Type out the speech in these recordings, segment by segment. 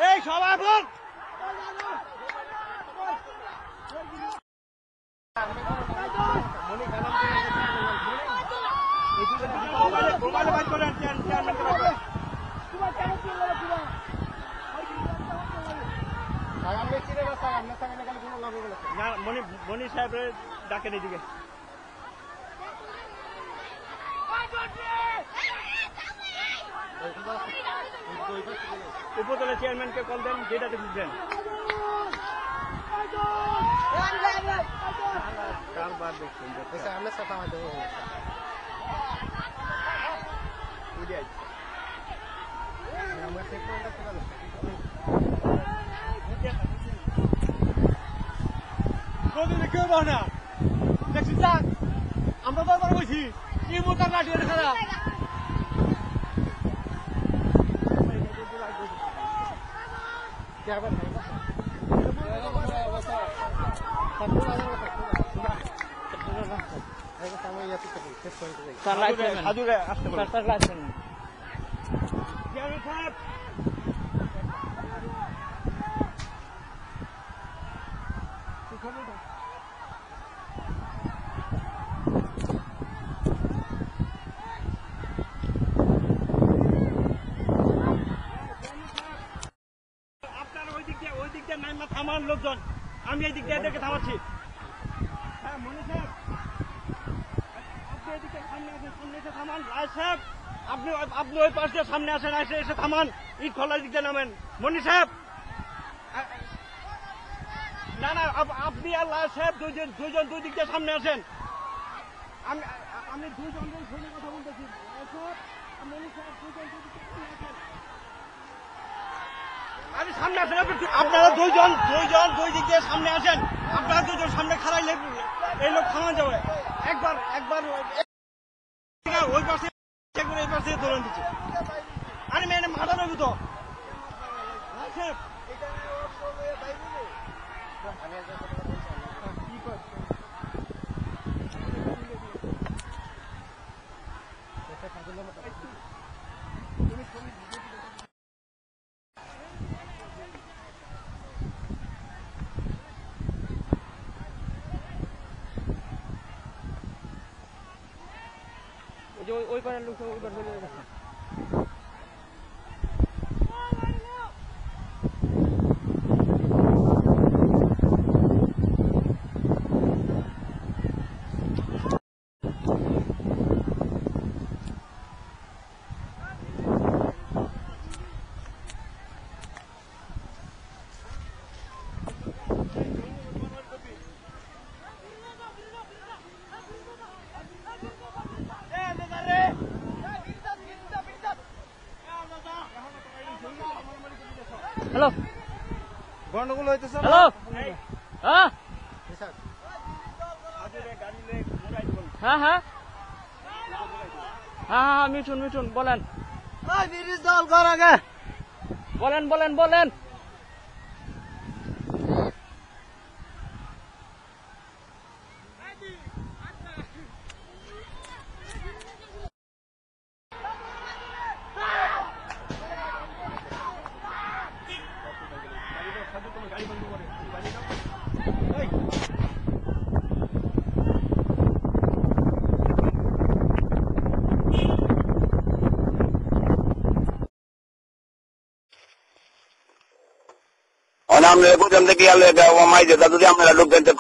এই সবাই বল মনি সাহেবের ডাকেন এদিকে উপজেলা চেয়ারম্যানকে কল দেন যেটাতে বুঝবেন কারবার দেখছেন কেউ না দেখছি আমরা বারবার বলছি কি মোটার লাঠি খারাপ থামান লোকজন আমি এই দিক দিয়ে এদেরকে থামাচ্ছি হ্যাঁ মনি সাহেব আপনি এদিকে সামনে আসেন সামনে এসে থামান রায় সাহেব আপনি ওই পাশ দিয়ে সামনে আসেন এসে থামান ইট খোলার দিক দিয়ে নামেন মনি সাহেব না না আপনি আর রায় সাহেব দুইজন দুই দিক দিয়ে সামনে আসেন আমি দুইজন ফোনে কথা বলতেছি রায় সাহেব মনি সাহেব দুইজন দুই দিক দিয়ে সামনে আসেন আমি সামনে আসেন আপনারা দুইজন দুই দিক দিয়ে সামনে আসেন আপনারা দুজন সামনে খাড়াইলে এই লোক থামান যাবে একবার ওই পাশে এই পাশে দৌড়ান দিচ্ছে আরে মেয়ে মাথা নেবো তো ওই পারের লোক ওই পার চলে গেছে হ্যালো গন্ডগোল হইতেছে হ্যালো হ্যাঁ হ্যাঁ হ্যাঁ হ্যাঁ মিঠুন বলেন বলেন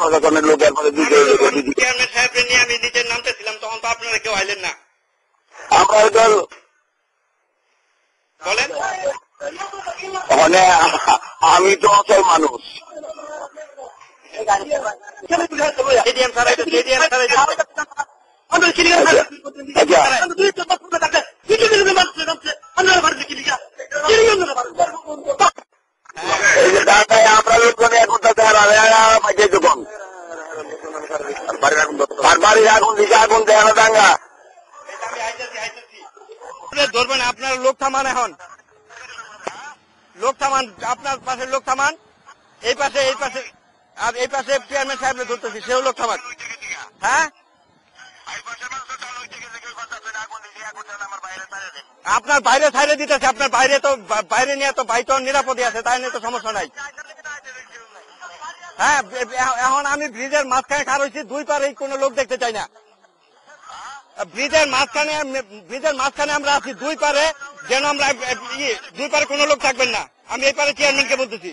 প্রশাসনের লোক এরপরে চেয়ারম্যান সাহেবকে নিয়ে আমি নিজের নামতেছিলাম তখন তো আপনারা কেউ আইলেন না আমরা বলেন আমি তো অসল মানুষ এই যে ঢাকায় আমরা লোকজন এখন যখন বাড়ির আগুন দিকে আগুন দেয় না দাঙ্গা ধরবেন আপনার লোক থামান এখন লোক থামান আপনার পাশে লোক থামান এই পাশে আর এই পাশে চেয়ারম্যান সাহেব ধরতেছি সেও লোক থামান হ্যাঁ আপনার বাইরে ছাইড়ে দিতেছে, আপনার বাইরে তো বাইরে নিয়ে তো ভাই তো নিরাপদে আছে, তাই নিয়ে তো সমস্যা নাই। হ্যাঁ, এখন আমি ব্রিজের মাঝখানে খার হয়েছি, দুই পারে কোনো লোক দেখতে চাই না। ব্রিজের মাঝখানে আমরা আছি, দুই পারে যেন আমরা দুই পারে কোনো লোক থাকবেন না। আমি এই পারে চেয়ারম্যানকে বলতেছি।